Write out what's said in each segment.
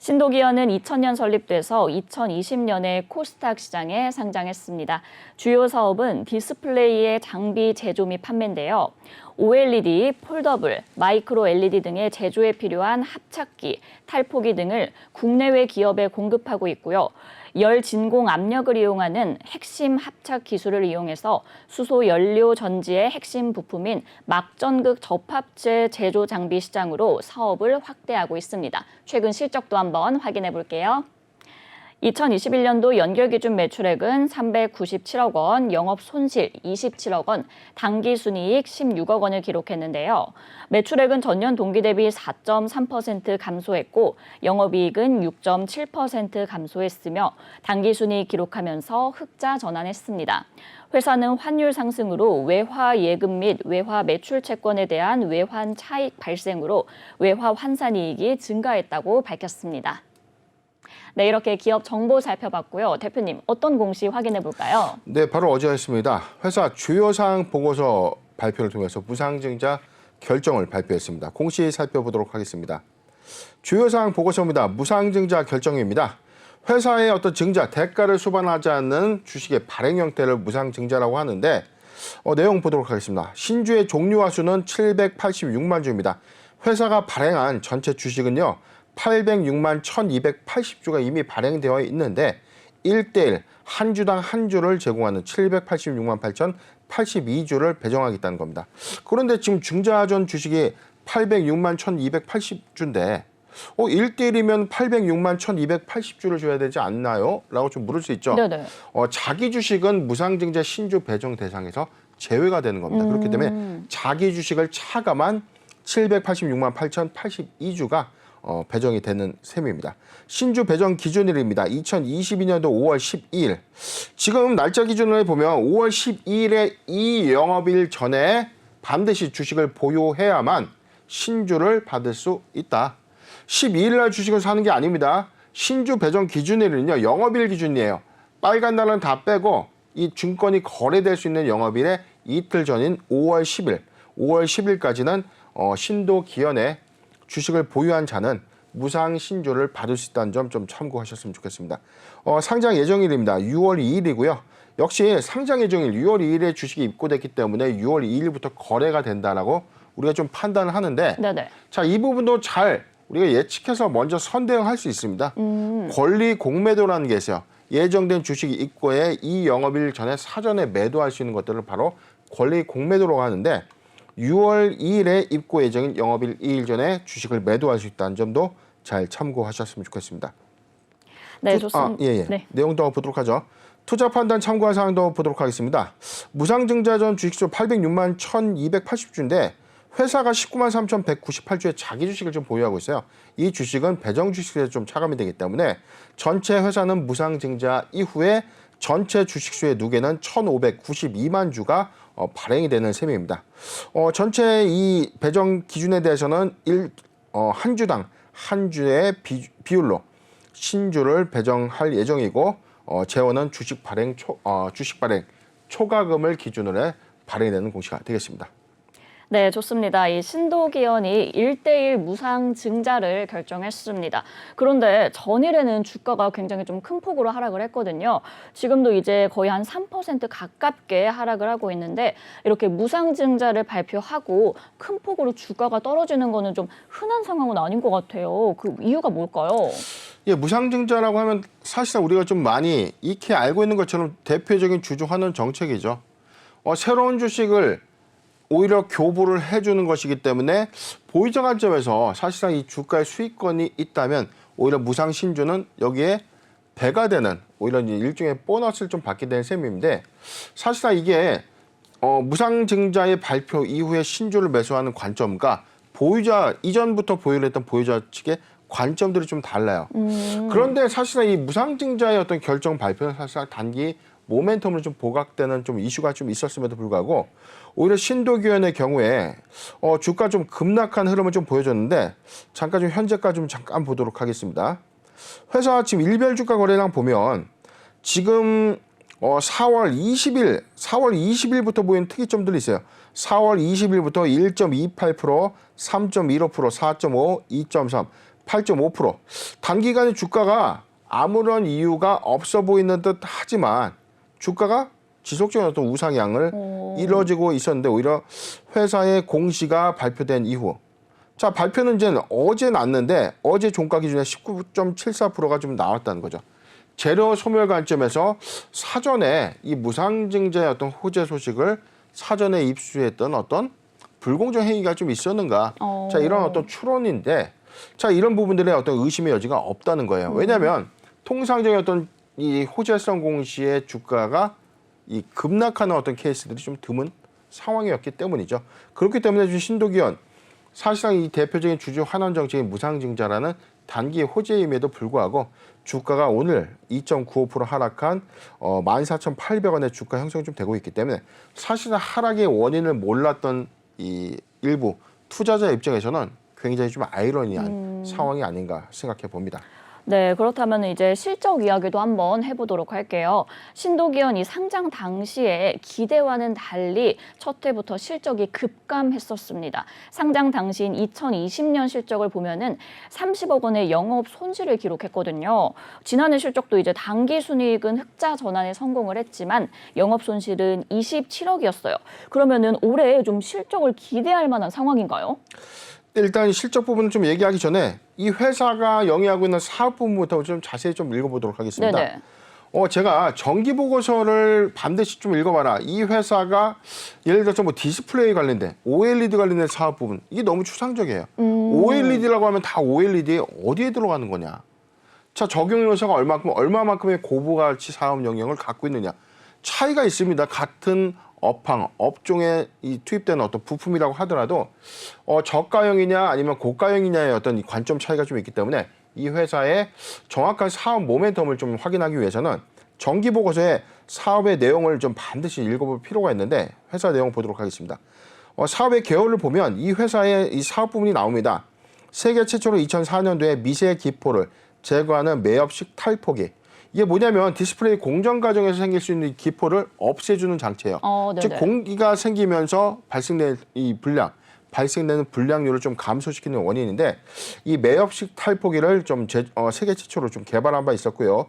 신도기어는 2000년 설립돼서 2020년에 코스닥 시장에 상장했습니다. 주요 사업은 디스플레이의 장비 제조 및 판매인데요. OLED, 폴더블, 마이크로 LED 등의 제조에 필요한 합착기, 탈포기 등을 국내외 기업에 공급하고 있고요. 열 진공 압력을 이용하는 핵심 합착 기술을 이용해서 수소 연료 전지의 핵심 부품인 막전극 접합체 제조 장비 시장으로 사업을 확대하고 있습니다. 최근 실적도 한번 확인해 볼게요. 2021년도 연결 기준 매출액은 397억 원, 영업 손실 27억 원, 당기 순이익 16억 원을 기록했는데요. 매출액은 전년 동기 대비 4.3% 감소했고 영업이익은 6.7% 감소했으며 당기 순이익 기록하면서 흑자 전환했습니다. 회사는 환율 상승으로 외화 예금 및 외화 매출 채권에 대한 외환 차익 발생으로 외화 환산 이익이 증가했다고 밝혔습니다. 네, 이렇게 기업 정보 살펴봤고요. 대표님, 어떤 공시 확인해 볼까요? 네, 바로 어제였습니다. 회사 주요 사항 보고서 발표를 통해서 무상증자 결정을 발표했습니다. 공시 살펴보도록 하겠습니다. 주요 사항 보고서입니다. 무상증자 결정입니다. 회사의 어떤 증자, 대가를 수반하지 않는 주식의 발행 형태를 무상증자라고 하는데 내용 보도록 하겠습니다. 신주의 종류와 수는 786만 주입니다. 회사가 발행한 전체 주식은요. 806만 1280주가 이미 발행되어 있는데 1대1 한 주당 한 주를 제공하는 786만 8082주를 배정하겠다는 겁니다. 그런데 지금 증자전 주식이 806만 1280주인데 1대1이면 806만 1280주를 줘야 되지 않나요? 라고 좀 물을 수 있죠. 네네. 자기 주식은 무상증자 신주 배정 대상에서 제외가 되는 겁니다. 그렇기 때문에 자기 주식을 차감한 786만 8082주가 배정이 되는 셈입니다. 신주 배정 기준일입니다. 2022년도 5월 12일. 지금 날짜 기준을 보면 5월 12일에 이 영업일 전에 반드시 주식을 보유해야만 신주를 받을 수 있다. 12일 날 주식을 사는 게 아닙니다. 신주 배정 기준일은요. 영업일 기준이에요. 빨간 날은 다 빼고 이 증권이 거래될 수 있는 영업일에 이틀 전인 5월 10일. 5월 10일까지는 신도기현에 주식을 보유한 자는 무상 신주를 받을 수 있다는 점 좀 참고하셨으면 좋겠습니다. 상장 예정일입니다. 6월 2일이고요. 역시 상장 예정일 6월 2일에 주식이 입고됐기 때문에 6월 2일부터 거래가 된다라고 우리가 좀 판단을 하는데 네네. 자, 이 부분도 잘 우리가 예측해서 먼저 선대응할 수 있습니다. 권리 공매도라는 게 있어요. 예정된 주식 입고에 이 영업일 전에 사전에 매도할 수 있는 것들을 바로 권리 공매도라고 하는데 6월 2일에 입고 예정인 영업일 2일 전에 주식을 매도할 수 있다는 점도 잘 참고하셨으면 좋겠습니다. 네, 좋습니다. 네. 내용 더 보도록 하죠. 투자 판단 참고할 사항도 보도록 하겠습니다. 무상증자전 주식수 806만 1280주인데 회사가 19만 3198주의 자기 주식을 좀 보유하고 있어요. 이 주식은 배정 주식에 좀 차감이 되기 때문에 전체 회사는 무상증자 이후에 전체 주식수의 누계는 1592만 주가 발행이 되는 셈입니다. 전체 이 배정 기준에 대해서는 한 주당 한 주의 비율로 신주를 배정할 예정이고 재원은 주식 발행 초과금을 기준으로 해 발행이 되는 공시가 되겠습니다. 네, 좋습니다. 이 신도기현이 1대1 무상 증자를 결정했습니다. 그런데 전일에는 주가가 굉장히 좀 큰 폭으로 하락을 했거든요. 지금도 이제 거의 한 3% 가깝게 하락을 하고 있는데 이렇게 무상 증자를 발표하고 큰 폭으로 주가가 떨어지는 거는 좀 흔한 상황은 아닌 것 같아요. 그 이유가 뭘까요? 예, 무상증자라고 하면 사실상 우리가 좀 많이 익히 알고 있는 것처럼 대표적인 주주환원 정책이죠. 새로운 주식을 오히려 교부를 해주는 것이기 때문에 보유자 관점에서 사실상 이 주가의 수익권이 있다면 오히려 무상 신주는 여기에 배가 되는 오히려 일종의 보너스를 좀 받게 되는 셈인데 사실상 이게 무상 증자의 발표 이후에 신주를 매수하는 관점과 보유자 이전부터 보유를 했던 보유자 측의 관점들이 좀 달라요. 그런데 사실상 이 무상 증자의 어떤 결정 발표는 사실상 단기 모멘텀으로 좀 보각되는 좀 이슈가 좀 있었음에도 불구하고 오히려 신도기현의 경우에 주가 좀 급락한 흐름을 좀 보여줬는데 잠깐 좀 현재가 좀 잠깐 보도록 하겠습니다. 회사 지금 일별 주가 거래량 보면 지금 4월 20일부터 보이는 특이점들이 있어요. 4월 20일부터 1.28%, 3.15%, 4.5, 2.3, 8.5%. 단기간에 주가가 아무런 이유가 없어 보이는 듯 하지만 주가가 지속적인 어떤 우상향을 이뤄지고 있었는데 오히려 회사의 공시가 발표된 이후 자 발표는 이제 어제 났는데 어제 종가 기준에 19.74%가 좀 나왔다는 거죠. 재료 소멸 관점에서 사전에 이 무상증자의 어떤 호재 소식을 사전에 입수했던 어떤 불공정 행위가 좀 있었는가? 자 이런 어떤 추론인데 자 이런 부분들의 어떤 의심의 여지가 없다는 거예요. 왜냐하면 통상적인 어떤 이 호재성 공시의 주가가 이 급락하는 어떤 케이스들이 좀 드문 상황이었기 때문이죠. 그렇기 때문에 지금 신도기원 사실상 이 대표적인 주주 환원 정책인 무상증자라는 단기 호재임에도 불구하고 주가가 오늘 2.95% 하락한 14,800원의 주가 형성이 좀 되고 있기 때문에 사실은 하락의 원인을 몰랐던 이 일부 투자자 입장에서는 굉장히 좀 아이러니한 상황이 아닌가 생각해 봅니다. 네, 그렇다면 이제 실적 이야기도 한번 해보도록 할게요. 신도기현이 상장 당시에 기대와는 달리 첫 해부터 실적이 급감했었습니다. 상장 당시인 2020년 실적을 보면은 30억 원의 영업 손실을 기록했거든요. 지난해 실적도 이제 당기 순이익은 흑자 전환에 성공을 했지만 영업 손실은 27억이었어요. 그러면은 올해 좀 실적을 기대할 만한 상황인가요? 일단 실적 부분을 좀 얘기하기 전에 이 회사가 영위하고 있는 사업 부분부터 좀 자세히 좀 읽어보도록 하겠습니다. 네네. 제가 정기 보고서를 반드시 좀 읽어봐라. 이 회사가 예를 들어서 뭐 디스플레이 관련된 OLED 관련된 사업 부분 이게 너무 추상적이에요. OLED라고 하면 다 OLED에 어디에 들어가는 거냐? 자 적용 요소가 얼마만큼의 고부가치 사업 영역을 갖고 있느냐? 차이가 있습니다. 같은 업종에 이 투입되는 어떤 부품이라고 하더라도 저가형이냐 아니면 고가형이냐의 어떤 이 관점 차이가 좀 있기 때문에 이 회사의 정확한 사업 모멘텀을 좀 확인하기 위해서는 정기 보고서에 사업의 내용을 좀 반드시 읽어볼 필요가 있는데 회사 내용 보도록 하겠습니다. 사업의 개요를 보면 이 회사의 이 사업 부분이 나옵니다. 세계 최초로 2004년도에 미세 기포를 제거하는 매엽식 탈포기. 이게 뭐냐면 디스플레이 공정 과정에서 생길 수 있는 기포를 없애주는 장치예요. 즉 공기가 생기면서 발생되는 이 불량, 발생되는 불량률을 좀 감소시키는 원인인데 이 매엽식 탈포기를 좀 세계 최초로 좀 개발한 바 있었고요.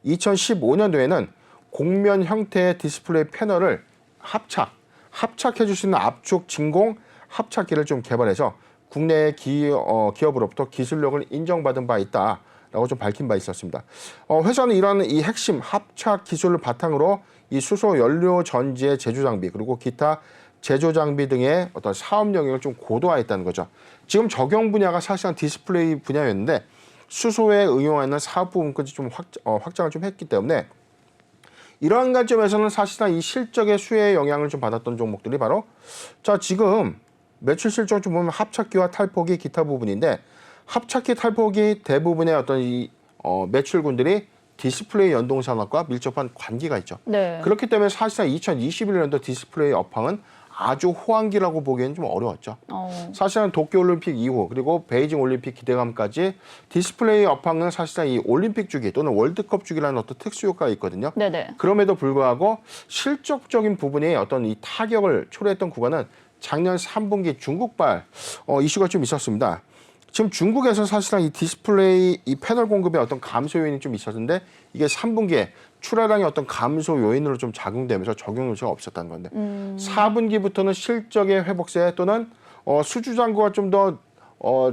2015년도에는 곡면 형태의 디스플레이 패널을 합착해 줄 수 있는 압축 진공 합착기를 좀 개발해서 국내 기업으로부터 기술력을 인정받은 바 있다. 라고 좀 밝힌 바 있었습니다. 회사는 이러한 이 핵심 합착 기술을 바탕으로 이 수소 연료 전지의 제조 장비 그리고 기타 제조 장비 등의 어떤 사업 영역을 좀 고도화했다는 거죠. 지금 적용 분야가 사실상 디스플레이 분야였는데 수소에 응용하는 사업 부분까지 좀 확장을 좀 했기 때문에 이러한 관점에서는 사실상 이 실적의 수혜의 영향을 좀 받았던 종목들이 바로 자 지금 매출 실적 좀 보면 합착기와 탈포기 기타 부분인데 합착기 탈포기 대부분의 어떤 이 매출군들이 디스플레이 연동 산업과 밀접한 관계가 있죠. 네. 그렇기 때문에 사실상 2021년도 디스플레이 업황은 아주 호황기라고 보기에는 좀 어려웠죠. 사실은 도쿄올림픽 이후 그리고 베이징 올림픽 기대감까지 디스플레이 업황은 사실상 이 올림픽 주기 또는 월드컵 주기라는 어떤 특수 효과가 있거든요. 네네. 그럼에도 불구하고 실적적인 부분이 어떤 이 타격을 초래했던 구간은 작년 3분기 중국발 이슈가 좀 있었습니다. 지금 중국에서 사실상 이 디스플레이 이 패널 공급에 어떤 감소 요인이 좀 있었는데 이게 3분기에 출하량의 어떤 감소 요인으로 좀 작용되면서 적용 요소가 없었다는 건데 4분기부터는 실적의 회복세 또는 수주 잔고가 좀 더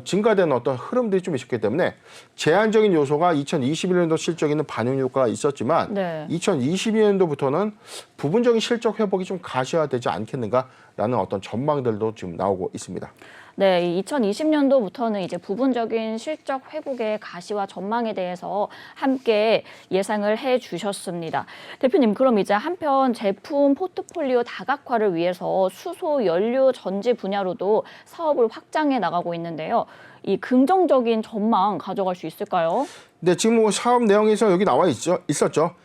증가되는 어떤 흐름들이 좀 있었기 때문에 제한적인 요소가 2021년도 실적에는 반영 효과가 있었지만 네. 2022년도부터는 부분적인 실적 회복이 좀 가시화되지 않겠는가라는 어떤 전망들도 지금 나오고 있습니다. 네, 2020년도부터는 이제 부분적인 실적 회복의 가시화 전망에 대해서 함께 예상을 해 주셨습니다. 대표님, 그럼 이제 한편 제품 포트폴리오 다각화를 위해서 수소 연료 전지 분야로도 사업을 확장해 나가고 있는데요. 이 긍정적인 전망 가져갈 수 있을까요? 네, 지금 뭐 사업 내용에서 여기 나와 있었죠.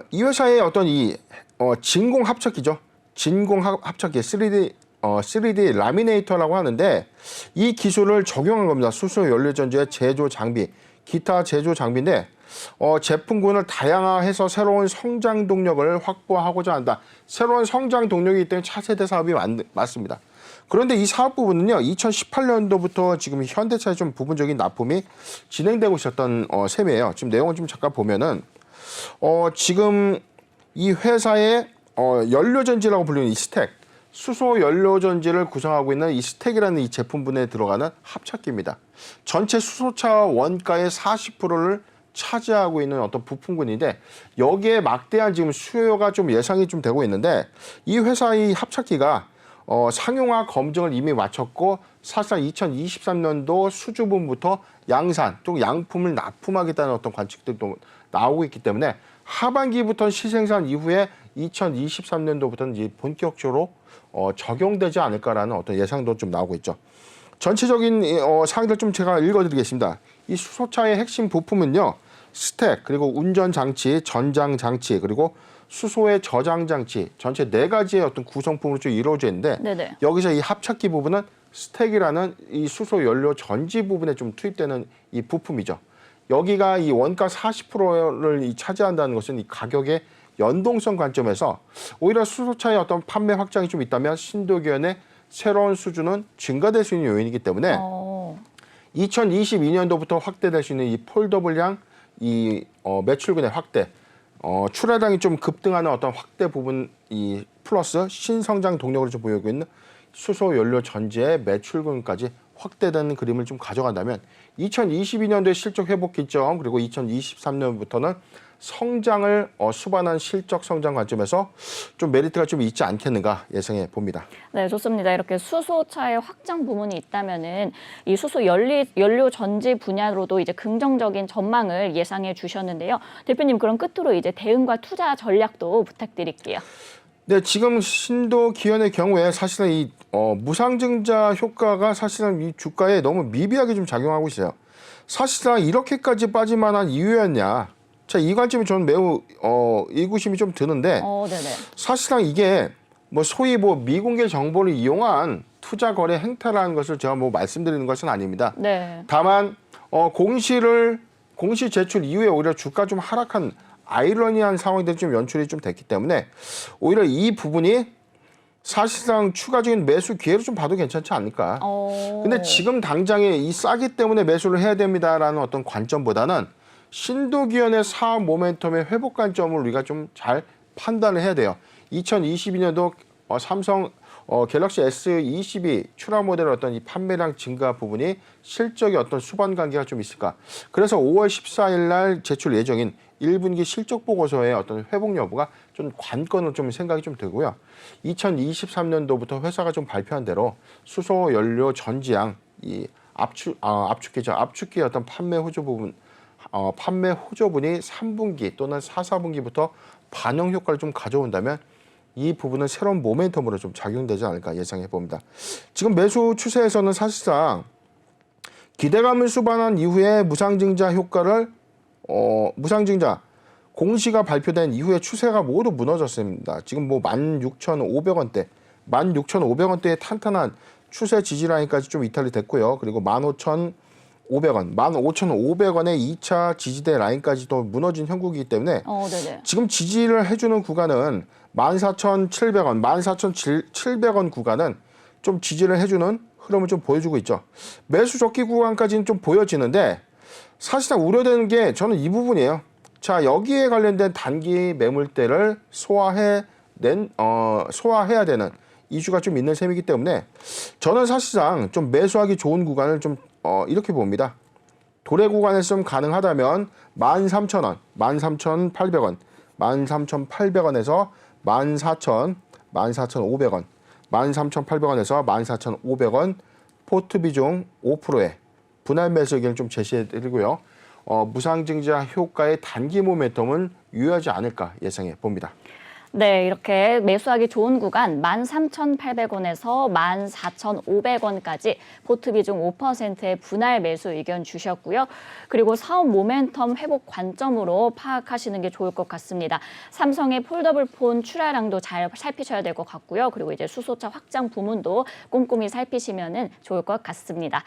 이 회사의 어떤 이 진공 합착기죠. 진공 합착기 3D 라미네이터라고 하는데 이 기술을 적용한 겁니다. 수소 연료전지의 제조 장비, 기타 제조 장비인데 제품군을 다양화해서 새로운 성장 동력을 확보하고자 한다. 새로운 성장 동력이기 때문에 차세대 사업이 맞습니다. 그런데 이 사업 부분은요, 2018년도부터 지금 현대차의 좀 부분적인 납품이 진행되고 있었던 셈이에요. 지금 내용을 좀 잠깐 보면은 지금 이 회사의 연료전지라고 불리는 이 스택, 수소 연료전지를 구성하고 있는 이 스택이라는 이 제품군에 들어가는 합착기입니다. 전체 수소차 원가의 40%를 차지하고 있는 어떤 부품군인데 여기에 막대한 지금 수요가 좀 예상이 좀 되고 있는데 이 회사의 합착기가 상용화 검증을 이미 마쳤고 사실상 2023년도 수주분부터 양산 또 양품을 납품하겠다는 어떤 관측들도 나오고 있기 때문에 하반기부터 시생산 이후에 2023년도부터는 이제 본격적으로 적용되지 않을까라는 어떤 예상도 좀 나오고 있죠. 전체적인 사항들 좀 제가 읽어드리겠습니다. 이 수소차의 핵심 부품은요. 스택, 그리고 운전장치, 전장장치, 그리고 수소의 저장장치 전체 4가지의 어떤 구성품으로 좀 이루어져 있는데 네네. 여기서 이 합착기 부분은 스택이라는 이 수소 연료 전지 부분에 좀 투입되는 이 부품이죠. 여기가 이 원가 40%를 차지한다는 것은 이 가격의 연동성 관점에서 오히려 수소차의 어떤 판매 확장이 좀 있다면 신도기현의 새로운 수준은 증가될 수 있는 요인이기 때문에 2022년도부터 확대될 수 있는 이 폴더블량 이 매출군의 확대, 출하량이 좀 급등하는 어떤 확대 부분 이 플러스 신성장 동력으로 좀 보이고 있는 수소 연료 전지의 매출군까지 확대되는 그림을 좀 가져간다면 2022년도의 실적 회복 기점 그리고 2023년부터는 성장을 수반한 실적 성장 관점에서 좀 메리트가 좀 있지 않겠는가 예상해 봅니다. 네, 좋습니다. 이렇게 수소차의 확장 부문이 있다면은 이 수소 연료 전지 분야로도 이제 긍정적인 전망을 예상해 주셨는데요. 대표님, 그럼 끝으로 이제 대응과 투자 전략도 부탁드릴게요. 네, 지금 신도기현의 경우에 사실은 이 무상증자 효과가 사실은 이 주가에 너무 미비하게 좀 작용하고 있어요. 사실상 이렇게까지 빠질 만한 이유였냐? 자, 이 관점이 저는 매우 의구심이 좀 드는데 네네. 사실상 이게 뭐 소위 뭐 미공개 정보를 이용한 투자 거래 행태라는 것을 제가 뭐 말씀드리는 것은 아닙니다. 네. 다만 공시 제출 이후에 오히려 주가 좀 하락한 아이러니한 상황들이 좀 연출이 좀 됐기 때문에 오히려 이 부분이 사실상 추가적인 매수 기회로 좀 봐도 괜찮지 않을까. 근데 지금 당장에 이 싸기 때문에 매수를 해야 됩니다라는 어떤 관점보다는 신도기현의 사업 모멘텀의 회복 관점을 우리가 좀 잘 판단을 해야 돼요. 2022년도 삼성 갤럭시 S22 출하 모델의 어떤 이 판매량 증가 부분이 실적의 어떤 수반 관계가 좀 있을까. 그래서 5월 14일 날 제출 예정인 1분기 실적 보고서의 어떤 회복 여부가 좀 관건으로 좀 생각이 좀 들고요. 2023년도부터 회사가 좀 발표한 대로 수소 연료 전지양 이 압축기의 어떤 판매 호조 부분 판매 호조분이 3분기 또는 4, 4분기부터 반영 효과를 좀 가져온다면 이 부분은 새로운 모멘텀으로 좀 작용되지 않을까 예상해 봅니다. 지금 매수 추세에서는 사실상 기대감을 수반한 이후에 무상증자 효과를 무상증자 공시가 발표된 이후에 추세가 모두 무너졌습니다. 지금 뭐 16,500원대, 16,500원대의 탄탄한 추세 지지 라인까지 좀 이탈이 됐고요. 그리고 15,500원, 15,500원의 2차 지지대 라인까지도 무너진 형국이기 때문에 네네. 지금 지지를 해주는 구간은 14,700원, 14,700원 구간은 좀 지지를 해주는 흐름을 좀 보여주고 있죠. 매수 적기 구간까지는 좀 보여지는데 사실상 우려되는 게 저는 이 부분이에요. 자, 여기에 관련된 단기 매물대를 소화해야 되는 이슈가 좀 있는 셈이기 때문에 저는 사실상 좀 매수하기 좋은 구간을 좀 이렇게 봅니다. 도래 구간에서 좀 가능하다면 13,000원, 13,800원, 13,800원에서 14,500원, 13,800원에서 14,500원 포트 비중 5%의 분할 매수 의견을 좀 제시해드리고요. 무상증자 효과의 단기 모멘텀은 유효하지 않을까 예상해 봅니다. 네, 이렇게 매수하기 좋은 구간 13,800원에서 14,500원까지 포트 비중 5%의 분할 매수 의견 주셨고요. 그리고 사업 모멘텀 회복 관점으로 파악하시는 게 좋을 것 같습니다. 삼성의 폴더블 폰 출하량도 잘 살피셔야 될 것 같고요. 그리고 이제 수소차 확장 부문도 꼼꼼히 살피시면 좋을 것 같습니다.